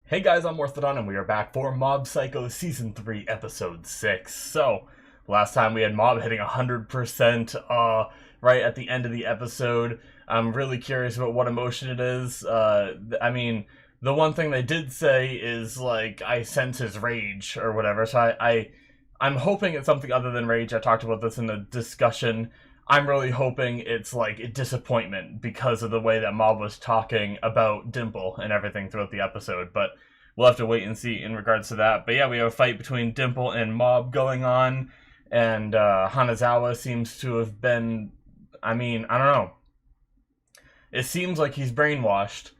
Hey guys, I'm Morthadon, and we are back for Mob Psycho Season 3, Episode 6. So, last time we had Mob hitting 100% right at the end of the episode. I'm really curious about what emotion it is. The one thing they did say is, like, I sense his rage, or whatever, so I'm hoping it's something other than rage. I talked about this in the discussion. I'm really hoping it's like disappointment because of the way that Mob was talking about Dimple and everything throughout the episode, but we'll have to wait and see in regards to that. But yeah, we have a fight between Dimple and Mob going on, and Hanazawa seems to have been, I don't know. It seems like he's brainwashed,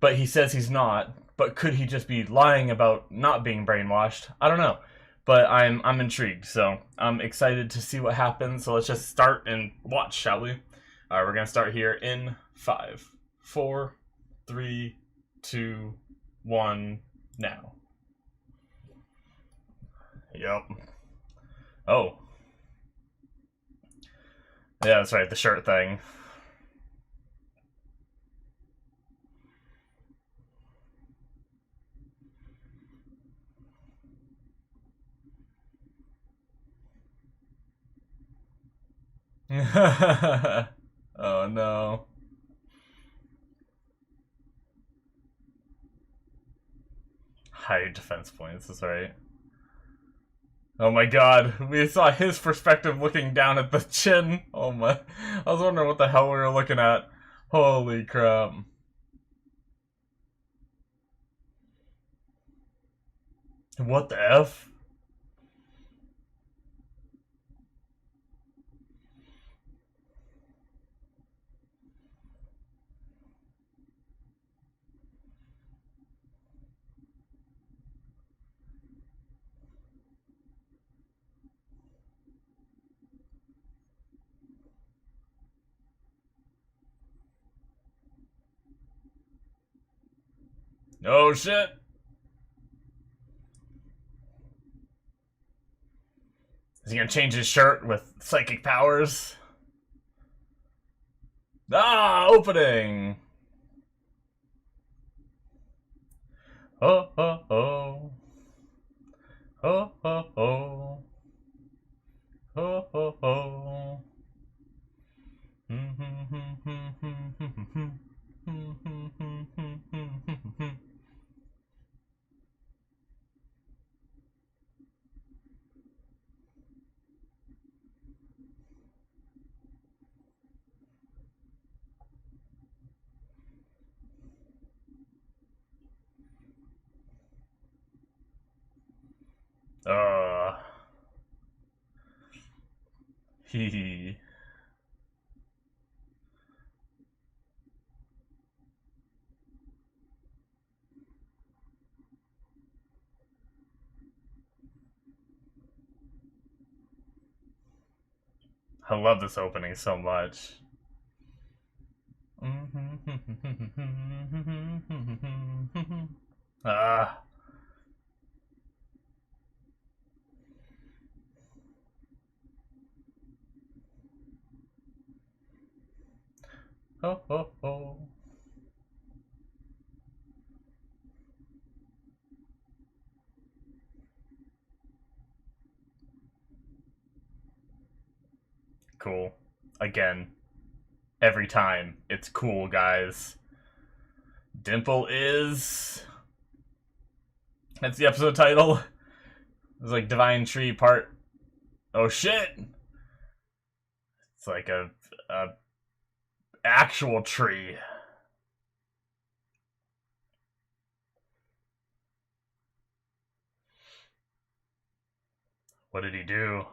but he says he's not. But could he just be lying about not being brainwashed? I don't know. But I'm intrigued, so I'm excited to see what happens. So let's just start and watch, shall we? All right, we're gonna start here in 5, 4, 3, 2, 1, now. Yep. Oh. Yeah, that's right, the shirt thing. Oh no. Higher defense points, that's right. Oh my god, we saw his perspective looking down at the chin. Oh my. I was wondering what the hell we were looking at. Holy crap. What the F? Oh shit. Is he gonna change his shirt with psychic powers? Ah, opening! Oh, oh, oh. Oh, oh, oh. Oh, oh, oh. Hee hee. I love this opening so much. Ah. Oh, oh, oh. Cool. Again. Every time. It's cool, guys. Dimple is... That's the episode title. It's like Divine Tree Part... Oh shit! It's like a actual tree. What did he do?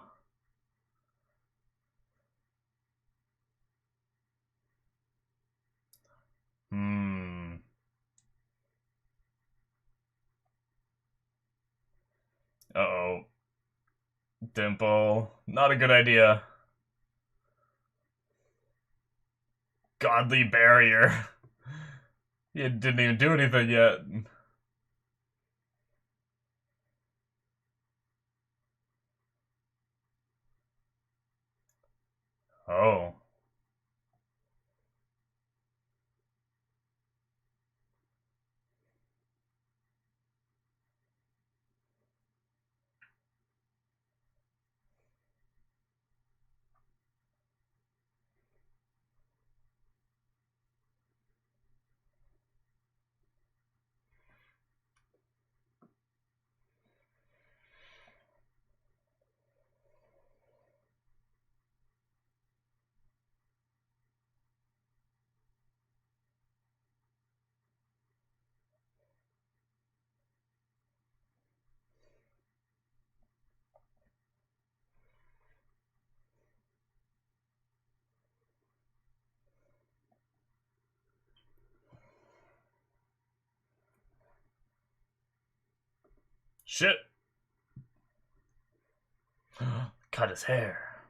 Hmm. Uh-oh. Dimple. Not a good idea. Godly barrier. He didn't even do anything yet. Oh. Shit. Cut his hair.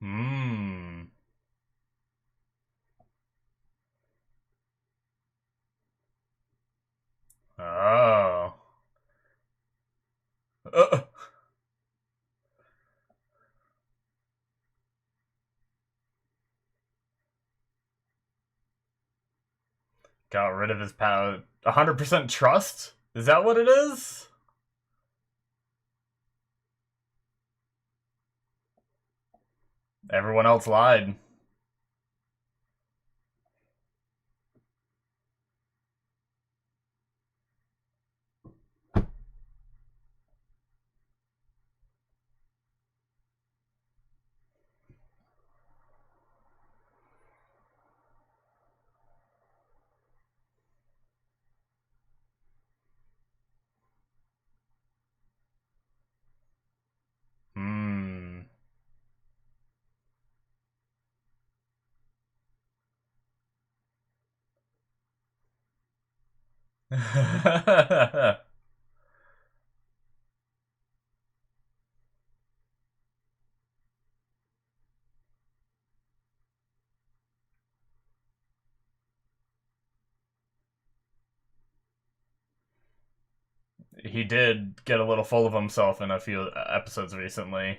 Mmm. Oh. Uh. Got rid of his power. 100% trust? Is that what it is? Everyone else lied. Hmm. He did get a little full of himself in a few episodes recently.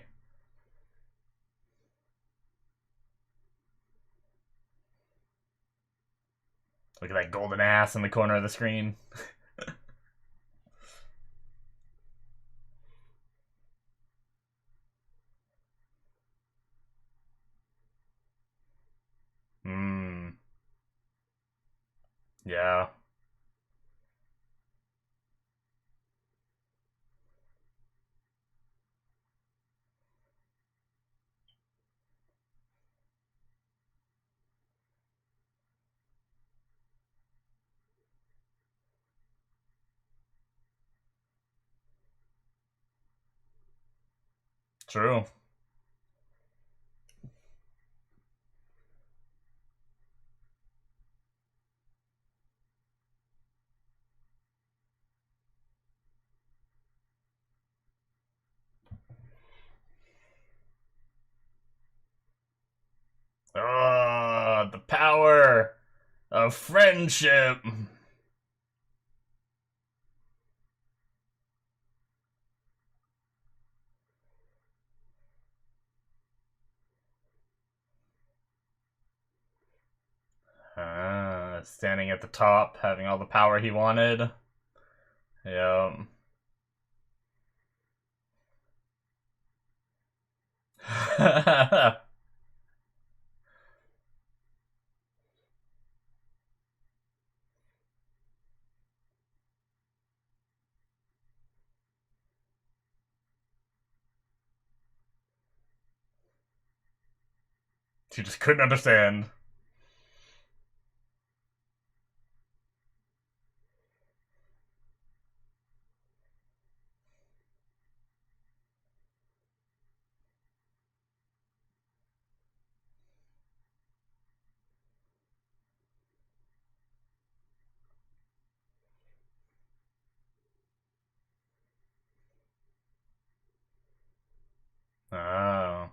Look at that golden ass in the corner of the screen. Hmm. Yeah. True. Oh, the power of friendship. Standing at the top, having all the power he wanted. Yep. She just couldn't understand. Oh.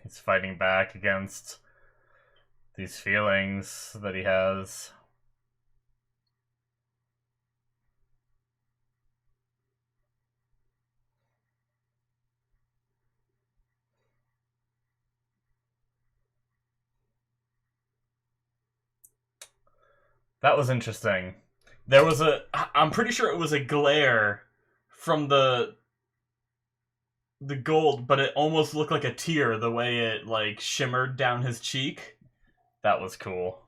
He's fighting back against these feelings that he has. That was interesting. There was I'm pretty sure it was a glare from the gold, but it almost looked like a tear the way it like shimmered down his cheek. That was cool.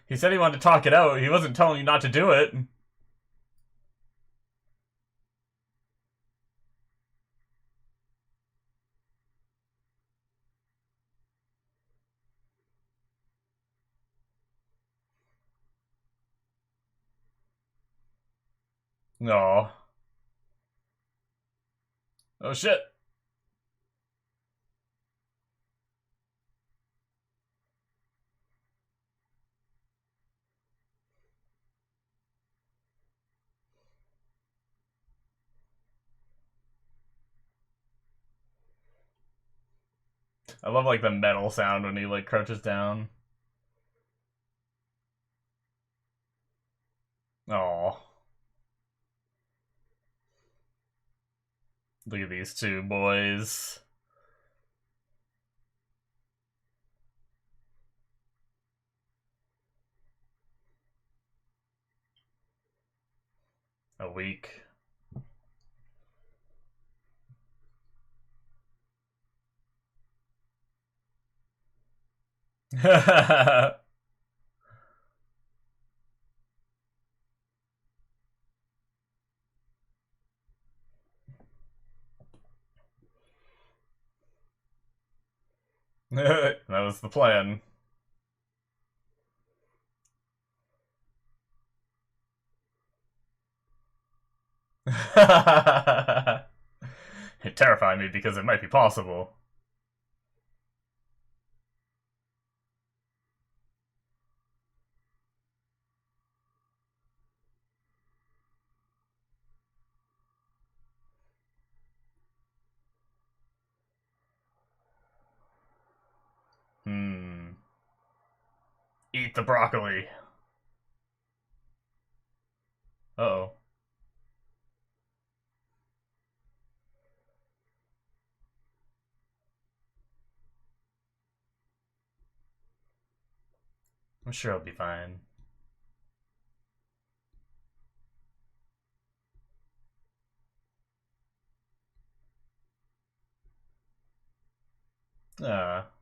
He said he wanted to talk it out. He wasn't telling you not to do it. No. Oh shit. I love like the metal sound when he like crouches down. Oh. Look at these two boys. A week. That was the plan. It terrified me because it might be possible. Eat the broccoli. Uh-oh. I'm sure I'll be fine.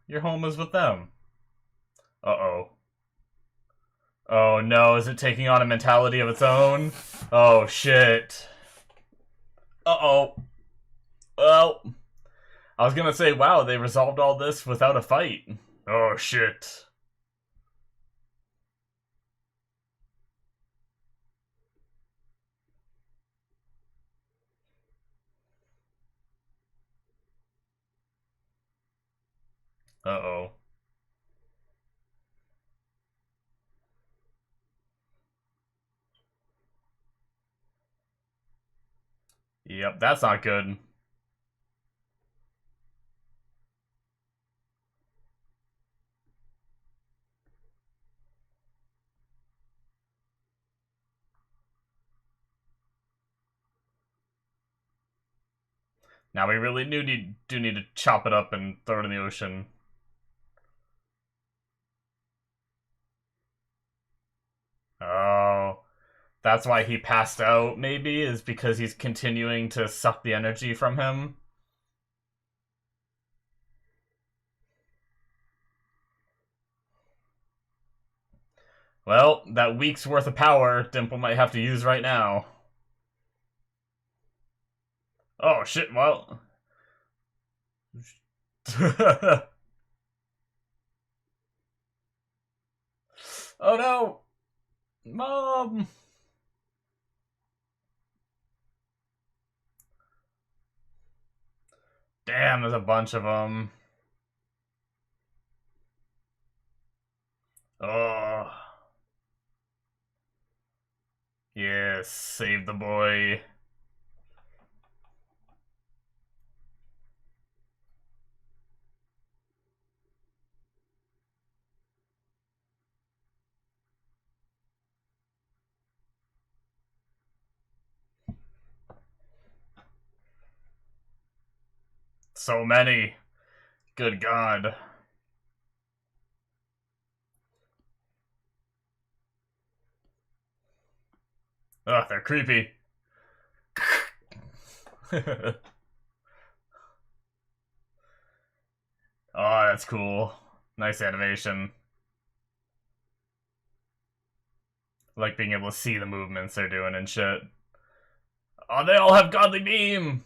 Your home is with them. Uh-oh. Oh no, is it taking on a mentality of its own? Oh shit. Uh-oh. Well, I was gonna say, wow, they resolved all this without a fight. Oh shit. Uh-oh. Yep, that's not good. Now we really do need to chop it up and throw it in the ocean. Oh. That's why he passed out, maybe, is because he's continuing to suck the energy from him. Well, that week's worth of power Dimple might have to use right now. Oh shit, well. Oh no! Mom! Damn, there's a bunch of them. Oh. Yes, save the boy. So many. Good God. Ugh, they're creepy. Oh, that's cool. Nice animation. Like being able to see the movements they're doing and shit. Oh, they all have Godly Beam!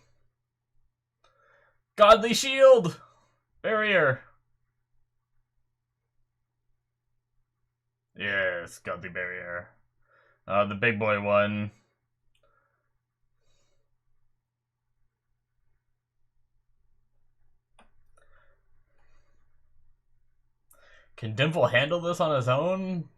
Godly Shield! Barrier! Yes, Godly Barrier. The big boy one. Can Dimple handle this on his own?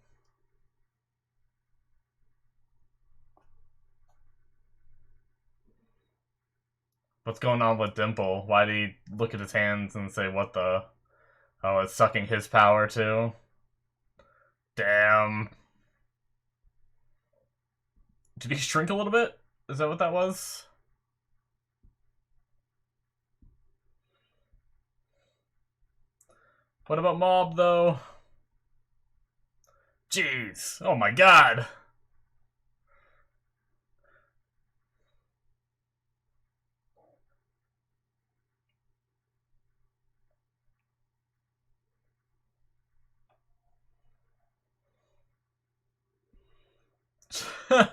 What's going on with Dimple? Why did he look at his hands and say, what the? Oh, it's sucking his power too? Damn. Did he shrink a little bit? Is that what that was? What about Mob, though? Jeez. Oh my god.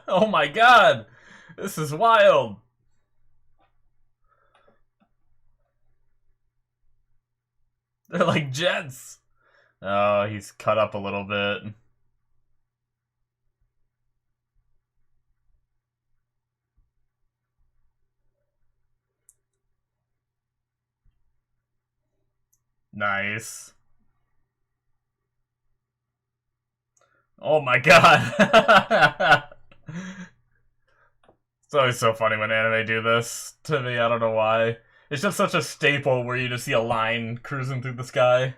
Oh my god. This is wild. They're like jets. Oh, he's cut up a little bit. Nice. Oh my god. It's always so funny when anime do this to me, I don't know why. It's just such a staple where you just see a line cruising through the sky.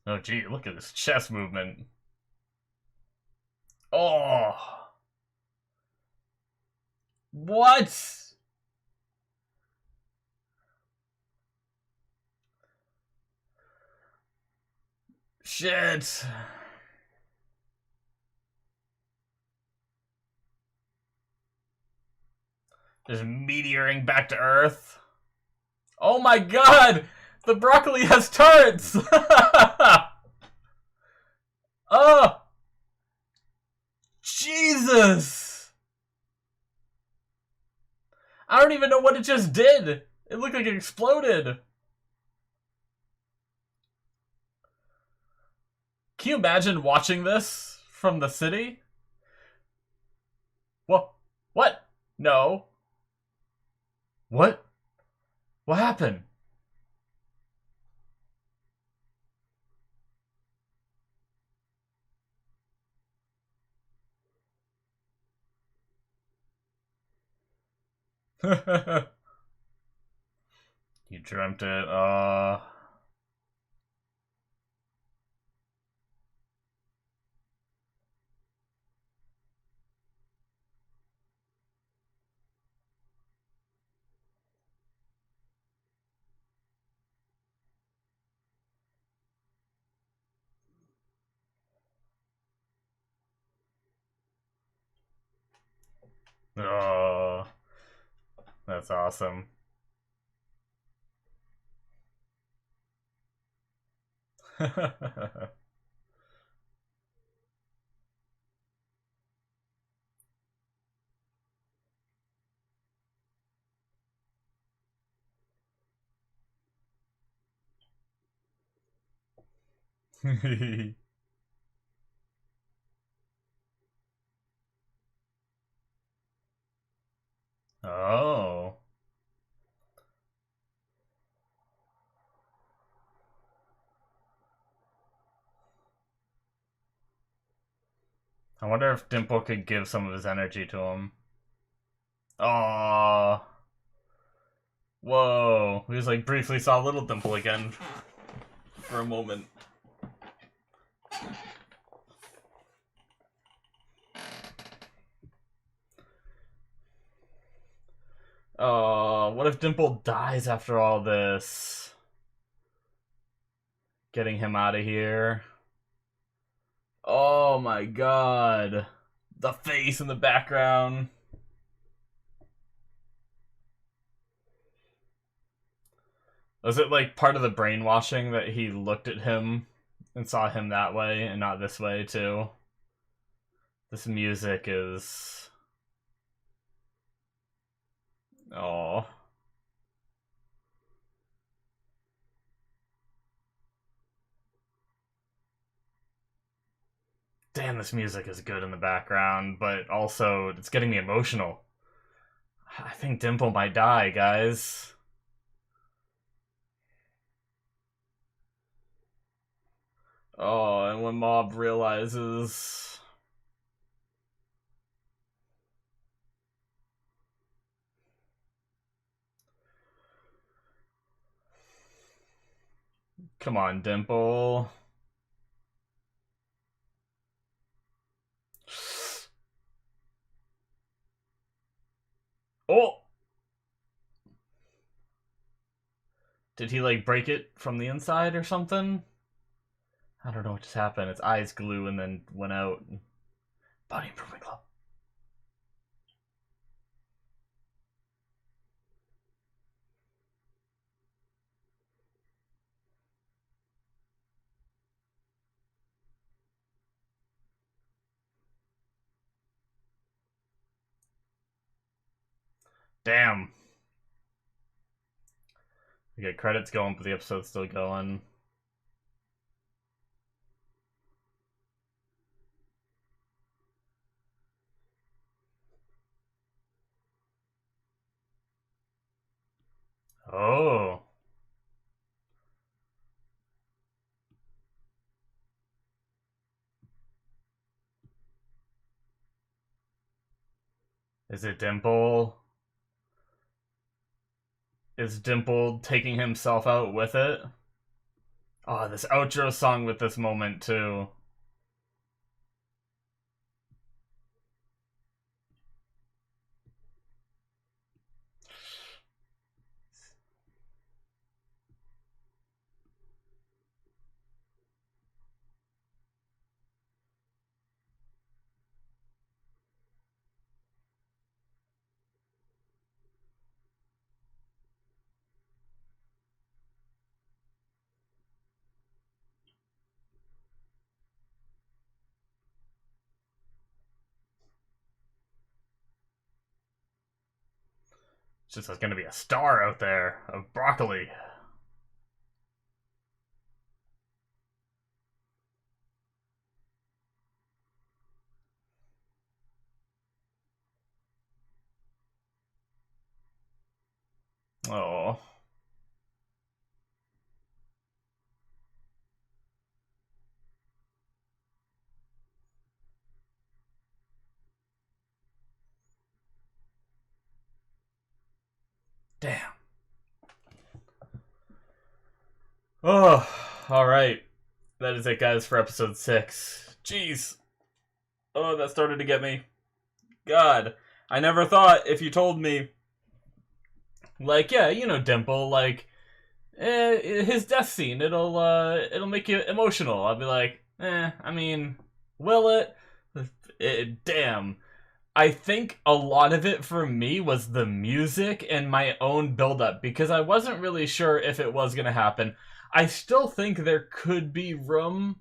Oh gee, look at this chest movement. Oh. What? Shit. Just meteoring back to Earth. Oh my god! The broccoli has turrets! Oh! Jesus! I don't even know what it just did. It looked like it exploded. Can you imagine watching this from the city? What? What? No. What? What happened? You dreamt it. Oh, that's awesome. Oh. I wonder if Dimple could give some of his energy to him. Oh. Whoa. We just like briefly saw little Dimple again for a moment. Oh, what if Dimple dies after all this? Getting him out of here. Oh my god. The face in the background. Was it like part of the brainwashing that he looked at him and saw him that way and not this way too? This music is... Oh. Damn, this music is good in the background, but also it's getting me emotional. I think Dimple might die, guys. Oh, and when Mob realizes... Come on, Dimple. Oh! Did he, like, break it from the inside or something? I don't know what just happened. Its eyes glue and then went out. Body Improvement Club. Damn. We get credits going, but the episode's still going. Oh. Is it Dimple? Is Dimple taking himself out with it? Oh, this outro song with this moment, too. It's just there's gonna be a star out there of broccoli. Oh. Damn. Oh, alright. That is it, guys, for episode 6. Jeez. Oh, that started to get me. God. I never thought if you told me, like, yeah, you know Dimple, like, his death scene, it'll make you emotional. I'll be like, I mean, will it? Damn. I think a lot of it for me was the music and my own build-up, because I wasn't really sure if it was going to happen. I still think there could be room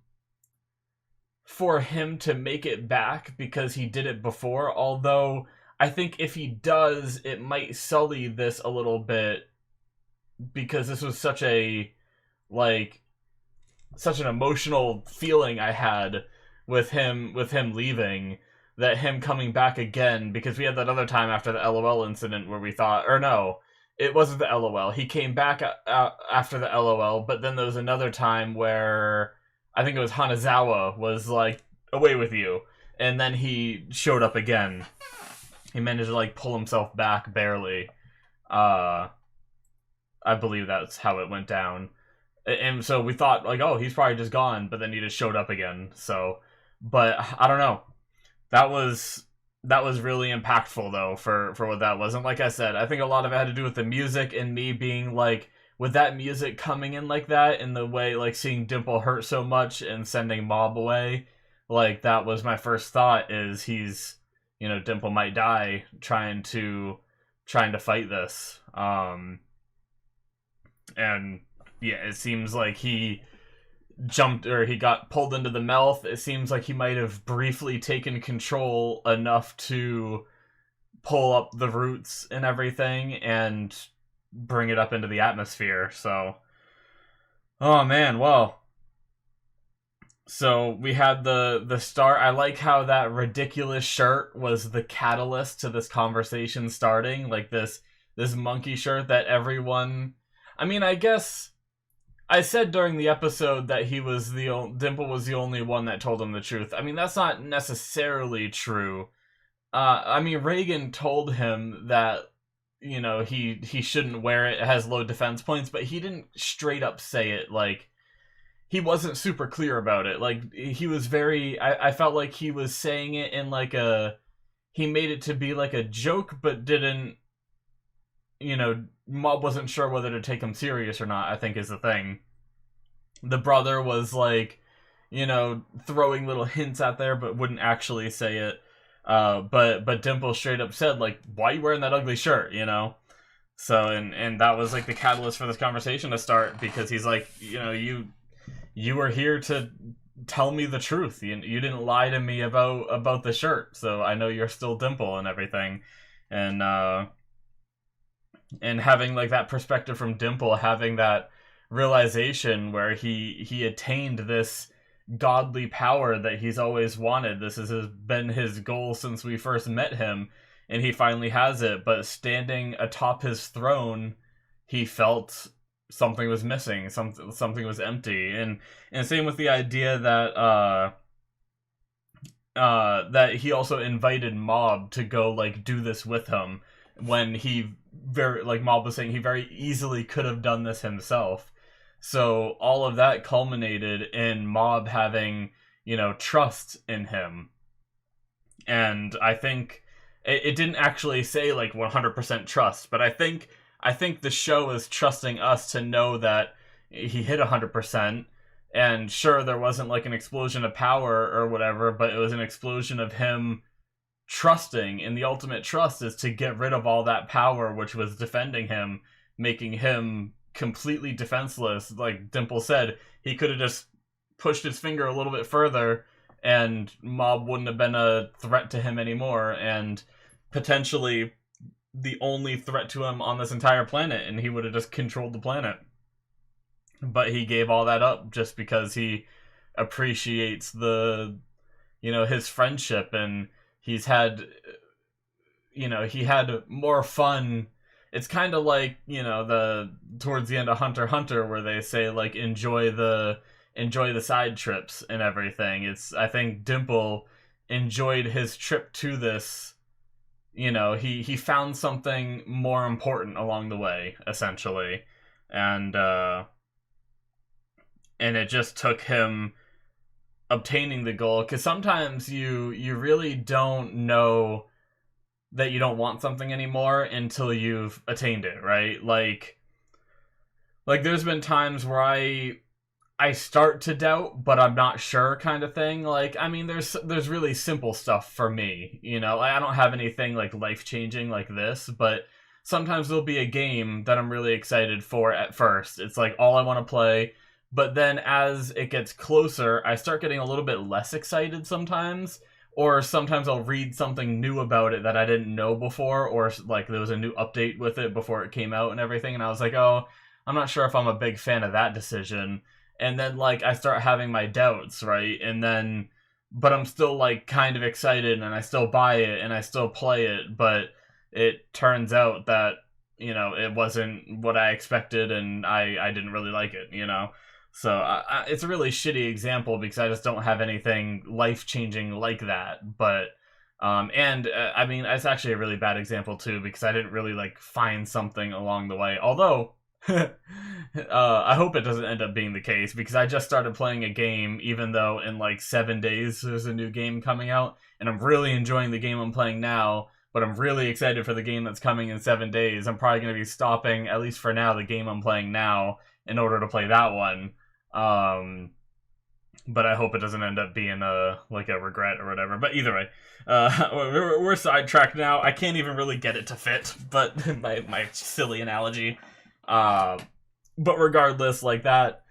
for him to make it back because he did it before, although I think if he does, it might sully this a little bit, because this was such a, like, such an emotional feeling I had with him leaving, that him coming back again, because we had that other time after the LOL incident where we thought, or no, it wasn't the LOL. He came back after the LOL, but then there was another time where I think it was Hanazawa was like, away with you, and then he showed up again. He managed to like pull himself back barely. I believe that's how it went down. And so we thought, like, oh, he's probably just gone, but then he just showed up again. So, but I don't know. That was really impactful though for what that was. And like I said, I think a lot of it had to do with the music and me being like, with that music coming in like that, in the way like seeing Dimple hurt so much and sending Mob away, like that was my first thought, is he's, you know, Dimple might die trying to fight this. And yeah, it seems like he jumped, or he got pulled into the mouth. It seems like he might have briefly taken control enough to pull up the roots and everything and bring it up into the atmosphere. So, oh man, well, so we had the start. I like how that ridiculous shirt was the catalyst to this conversation starting. Like this monkey shirt that everyone. I mean, I guess I said during the episode that Dimple was the only one that told him the truth. I mean, that's not necessarily true. I mean, Reagan told him that he shouldn't wear it. It has low defense points, but he didn't straight up say it. Like, he wasn't super clear about it. Like, he was very. I felt like he was saying it in like a. He made it to be like a joke, but didn't. Mob wasn't sure whether to take him serious or not, I think is the thing. The brother was like, throwing little hints out there, but wouldn't actually say it. But Dimple straight up said, like, why are you wearing that ugly shirt, So, and that was like the catalyst for this conversation to start, because he's like, you were here to tell me the truth. You didn't lie to me about the shirt, so I know you're still Dimple and everything. And having like that perspective from Dimple, having that realization where he attained this godly power that he's always wanted. This has been his goal since we first met him, and he finally has it. But standing atop his throne, he felt something was missing, something was empty. And same with the idea that that he also invited Mob to go like do this with him, when he Mob was saying he very easily could have done this himself. So all of that culminated in Mob having, trust in him. And I think it didn't actually say like 100% trust, but I think the show is trusting us to know that he hit 100%. And sure, there wasn't like an explosion of power or whatever, but it was an explosion of him trusting. And the ultimate trust is to get rid of all that power which was defending him, making him completely defenseless. Like Dimple said, he could have just pushed his finger a little bit further and Mob wouldn't have been a threat to him anymore, and potentially the only threat to him on this entire planet, and he would have just controlled the planet. But he gave all that up just because he appreciates his friendship, and he's had, he had more fun. It's kind of like, towards the end of Hunter x Hunter, where they say like enjoy the side trips and everything. I think Dimple enjoyed his trip to this. He found something more important along the way, essentially, and it just took him obtaining the goal. Because sometimes you really don't know that you don't want something anymore until you've attained it, right? Like there's been times where I start to doubt, but I'm not sure, kind of thing. Like, I mean, there's really simple stuff for me, I don't have anything like life-changing like this, but sometimes there'll be a game that I'm really excited for at first. It's like all I want to play, but then as it gets closer, I start getting a little bit less excited sometimes, or sometimes I'll read something new about it that I didn't know before, or like there was a new update with it before it came out and everything, and I was like, oh, I'm not sure if I'm a big fan of that decision. And then like I start having my doubts, right? And then, but I'm still like kind of excited, and I still buy it and I still play it, but it turns out that, it wasn't what I expected, and I didn't really like it, So it's a really shitty example because I just don't have anything life-changing like that. But, I mean, it's actually a really bad example too, because I didn't really like find something along the way. Although, I hope it doesn't end up being the case, because I just started playing a game, even though in like 7 days there's a new game coming out, and I'm really enjoying the game I'm playing now, but I'm really excited for the game that's coming in 7 days. I'm probably going to be stopping, at least for now, the game I'm playing now in order to play that one. But I hope it doesn't end up being a regret or whatever. But either way, we're sidetracked now. I can't even really get it to fit, but my silly analogy. But regardless, like that,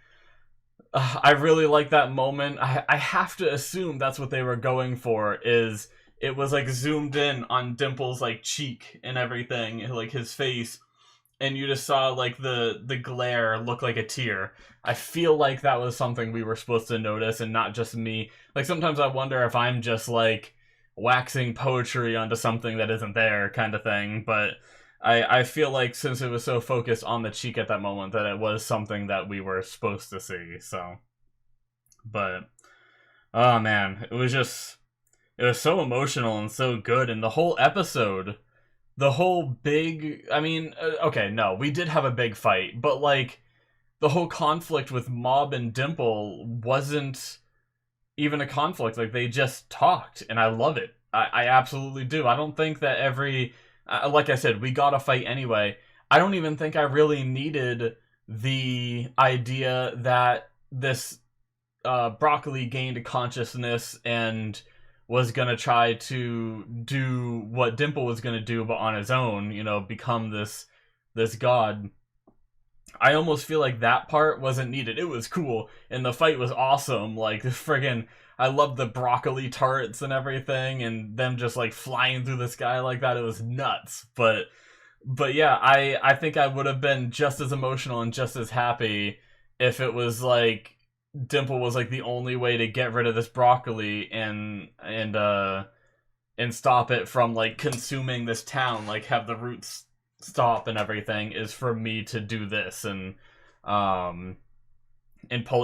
I really like that moment. I have to assume that's what they were going for, is it was like zoomed in on Dimple's like cheek and everything, like his face, and you just saw like the glare look like a tear. I feel like that was something we were supposed to notice and not just me. Like sometimes I wonder if I'm just like waxing poetry onto something that isn't there kind of thing, but I feel like since it was so focused on the cheek at that moment that it was something that we were supposed to see. So, but oh man, it was so emotional and so good, and the whole episode, the whole big, I mean, okay, no, we did have a big fight, but like the whole conflict with Mob and Dimple wasn't even a conflict. Like they just talked, and I love it. I absolutely do. I don't think that like I said, we got a fight anyway. I don't even think I really needed the idea that this broccoli gained consciousness and was gonna try to do what Dimple was gonna do, but on his own, you know, become this god. I almost feel like that part wasn't needed. It was cool, and the fight was awesome. Like, friggin', I love the broccoli turrets and everything, and them just, like, flying through the sky like that. It was nuts. But yeah, I think I would have been just as emotional and just as happy if it was, like, Dimple was, like, the only way to get rid of this broccoli and stop it from, like, consuming this town, like, have the roots stop and everything, is for me to do this and pull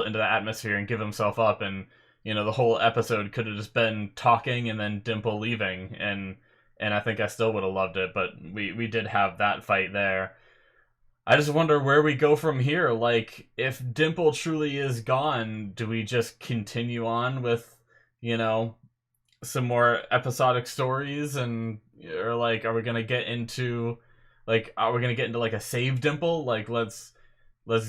it into the atmosphere and give himself up. And you know, the whole episode could have just been talking and then Dimple leaving, and I think I still would have loved it. But we did have that fight there. I just wonder where we go from here. Like, if Dimple truly is gone, do we just continue on with, you know, some more episodic stories, and or like, are we gonna get into like, a save Dimple? Like, let's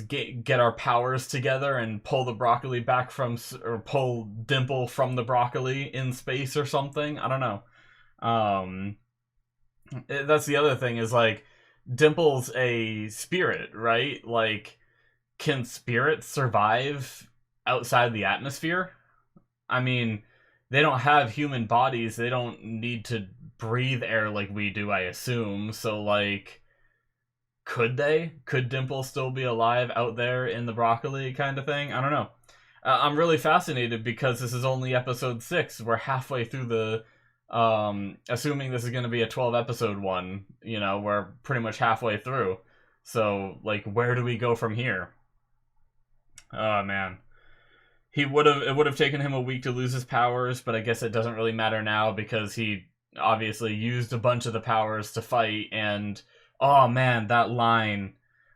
get our powers together and pull the broccoli back from, or pull Dimple from the broccoli in space or something. I don't know. That's the other thing, is like, Dimple's a spirit, right? Like, can spirits survive outside the atmosphere? I mean, they don't have human bodies. They don't need to breathe air like we do, I assume. So, like, could Dimple still be alive out there in the broccoli kind of thing? I don't know. I'm really fascinated because this is only episode 6. We're halfway through the, assuming this is going to be a 12 episode one, you know, we're pretty much halfway through. So, like, where do we go from here? Oh, man. It would have taken him a week to lose his powers, but I guess it doesn't really matter now because he obviously used a bunch of the powers to fight. And oh man, that line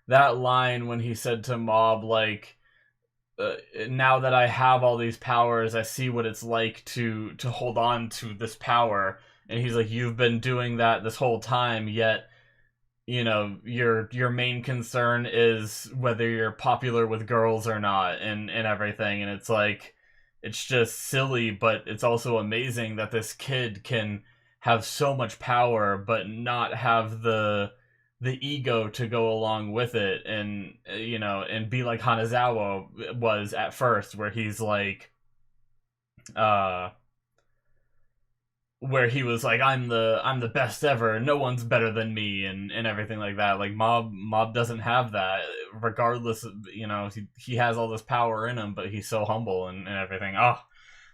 when he said to Mob, like, now that I have all these powers, I see what it's like to hold on to this power. And he's like, you've been doing that this whole time, yet, you know, your main concern is whether you're popular with girls or not, and everything. And it's like, it's just silly, but it's also amazing that this kid can have so much power but not have the ego to go along with it, and you know, and be like Hanazawa was at first, where he's like, where he was like, I'm the best ever, no one's better than me, and everything like that. Like, Mob doesn't have that, regardless of, you know, he has all this power in him, but he's so humble and everything.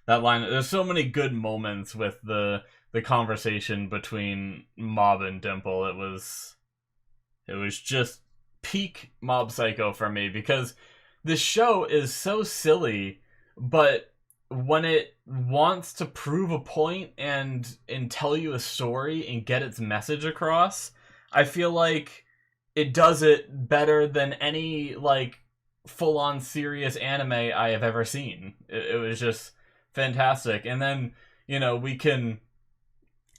That line, there's so many good moments with the conversation between Mob and Dimple. It was just peak Mob Psycho for me, because this show is so silly, but when it wants to prove a point and tell you a story and get its message across, I feel like it does it better than any, like, full-on serious anime I have ever seen. It was just fantastic. And then, you know, we can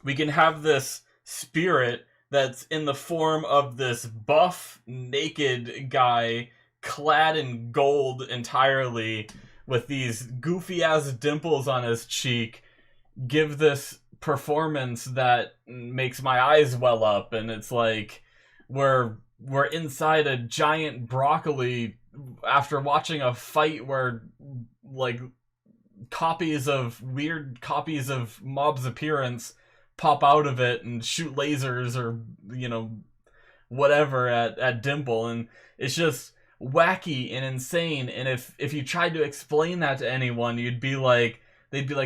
have this spirit that's in the form of this buff, naked guy clad in gold entirely, with these goofy-ass dimples on his cheek, give this performance that makes my eyes well up. And it's like, we're we're inside a giant broccoli after watching a fight where like weird copies of Mob's appearance pop out of it and shoot lasers or whatever at Dimple, and it's just wacky and insane. And if you tried to explain that to anyone, they'd be like,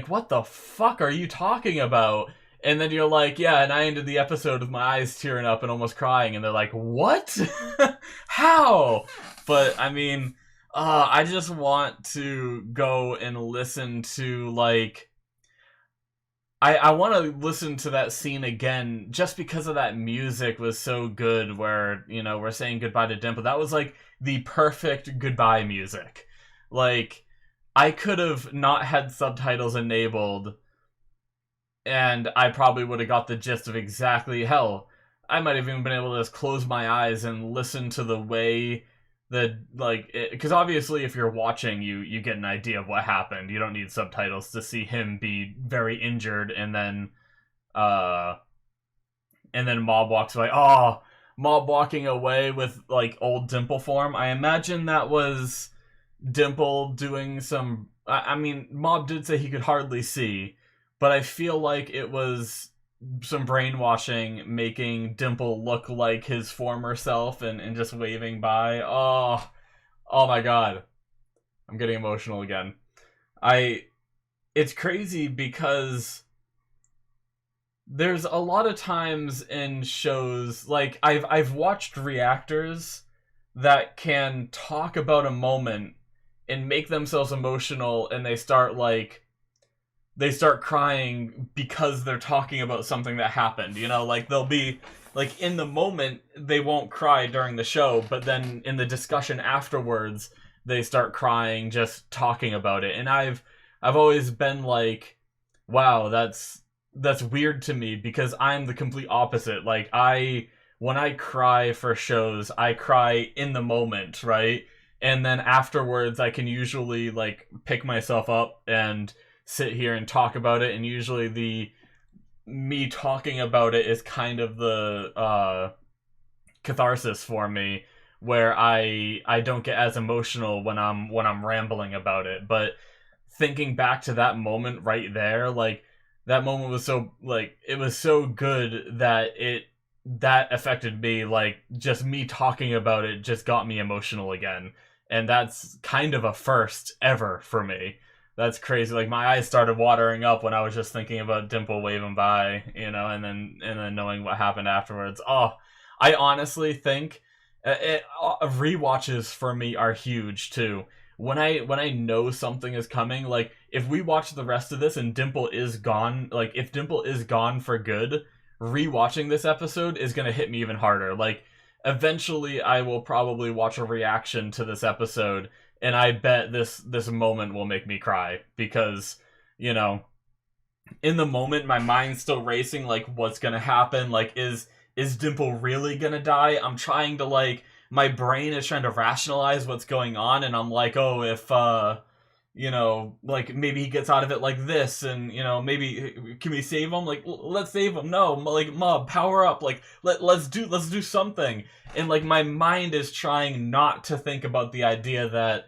what the fuck are you talking about? And then you're like, yeah, and I ended the episode with my eyes tearing up and almost crying, and they're like, what? How? But I mean, I just want to go and listen to, like, I want to listen to that scene again just because of that music was so good where, we're saying goodbye to Dimple. That was like the perfect goodbye music. Like, I could have not had subtitles enabled and I probably would have got the gist of exactly, hell, I might have even been able to just close my eyes and listen to the way that, like, because obviously if you're watching, you get an idea of what happened. You don't need subtitles to see him be very injured, and then Mob walks away. Oh, Mob walking away with, like, old Dimple form. I imagine that was Dimple doing some, I mean, Mob did say he could hardly see, but I feel like it was some brainwashing, making Dimple look like his former self and just waving by. Oh my god. I'm getting emotional again. It's crazy because there's a lot of times in shows, like, I've watched reactors that can talk about a moment and make themselves emotional, and they start crying because they're talking about something that happened. Like, they'll be, like, in the moment, they won't cry during the show, but then in the discussion afterwards, they start crying just talking about it. And I've always been like, wow, that's weird to me, because I'm the complete opposite. Like, when I cry for shows, I cry in the moment, right? And then afterwards, I can usually, like, pick myself up and sit here and talk about it, and usually me talking about it is kind of the catharsis for me, where I don't get as emotional when I'm rambling about it. But thinking back to that moment right there, like, that moment was so, like, it was so good that affected me. Like, just me talking about it just got me emotional again, and that's kind of a first ever for me. That's crazy. Like, my eyes started watering up when I was just thinking about Dimple waving by, and then knowing what happened afterwards. Oh, I honestly think rewatches for me are huge too. When I know something is coming, like, if we watch the rest of this and Dimple is gone, like, if Dimple is gone for good, rewatching this episode is gonna hit me even harder. Like, eventually I will probably watch a reaction to this episode, and I bet this moment will make me cry, because, in the moment, my mind's still racing, like, what's gonna happen? Like, is Dimple really gonna die? I'm trying to, like, my brain is trying to rationalize what's going on, and I'm like, oh, if, like, maybe he gets out of it like this, and, maybe, can we save him? Like, let's save him. No, like, Mob, power up. Like, let's do something. And, like, my mind is trying not to think about the idea that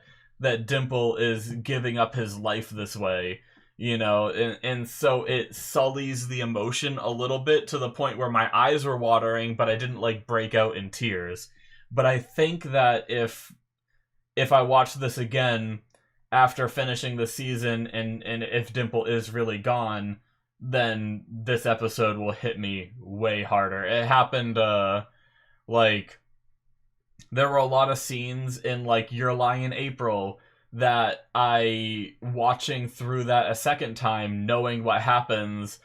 Dimple is giving up his life this way, and so it sullies the emotion a little bit, to the point where my eyes were watering, but I didn't, like, break out in tears. But I think that if I watch this again after finishing the season, and if Dimple is really gone, then this episode will hit me way harder. It happened, like, there were a lot of scenes in, like, Your Lie in April that watching through that a second time, knowing what happens,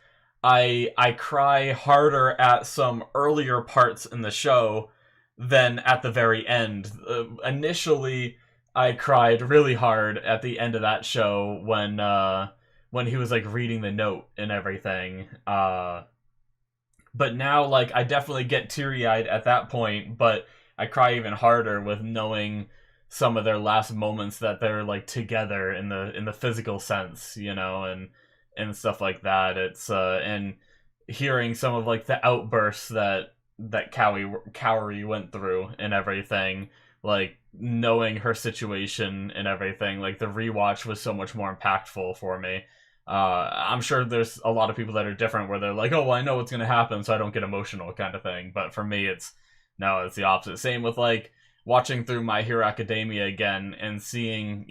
I cry harder at some earlier parts in the show than at the very end. Initially, I cried really hard at the end of that show when he was, like, reading the note and everything. But now, like, I definitely get teary-eyed at that point, but I cry even harder with knowing some of their last moments, that they're, like, together in the physical sense, and stuff like that. It's and hearing some of, like, the outbursts that Kaori went through and everything, like knowing her situation and everything, like the rewatch was so much more impactful for me. I'm sure there's a lot of people that are different where they're like, oh, well, I know what's going to happen, so I don't get emotional kind of thing. But for me, it's the opposite. Same with like watching through My Hero Academia again and seeing,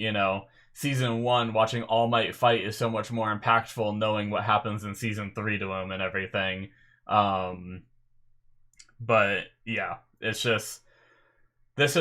season 1, watching All Might fight is so much more impactful knowing what happens in season 3 to him and everything. But yeah, it's just, this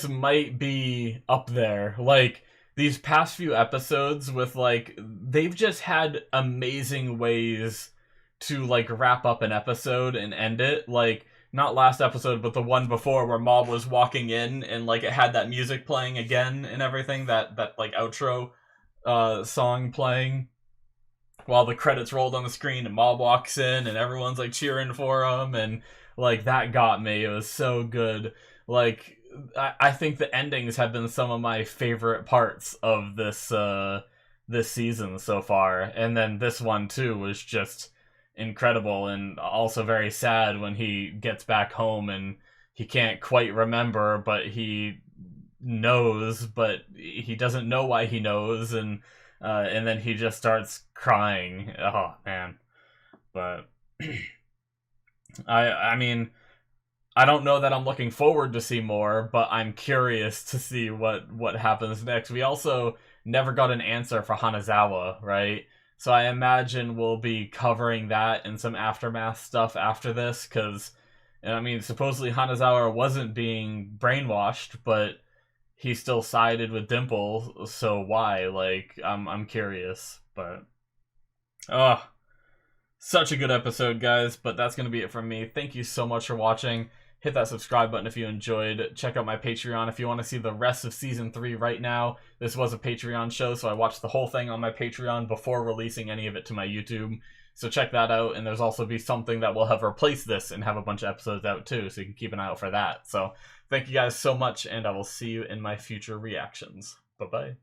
might be up there. Like, these past few episodes with, like, they've just had amazing ways to, like, wrap up an episode and end it. Like, not last episode, but the one before where Mob was walking in and, like, it had that music playing again and everything, that like, outro song playing while the credits rolled on the screen and Mob walks in and everyone's, like, cheering for him, and, like, that got me. It was so good. Like, I think the endings have been some of my favorite parts of this season so far, and then this one too was just incredible, and also very sad when he gets back home and he can't quite remember, but he knows, but he doesn't know why he knows, and then he just starts crying. Oh man, but I mean, I don't know that I'm looking forward to see more, but I'm curious to see what happens next. We also never got an answer for Hanazawa, right? So I imagine we'll be covering that and some Aftermath stuff after this, because, I mean, supposedly Hanazawa wasn't being brainwashed, but he still sided with Dimple, so why? Like, I'm curious, but... Oh, such a good episode, guys, but that's going to be it from me. Thank you so much for watching. Hit that subscribe button if you enjoyed. Check out my Patreon if you want to see the rest of Season 3 right now. This was a Patreon show, so I watched the whole thing on my Patreon before releasing any of it to my YouTube. So check that out, and there's also be something that will have replaced this and have a bunch of episodes out too, so you can keep an eye out for that. So thank you guys so much, and I will see you in my future reactions. Bye-bye.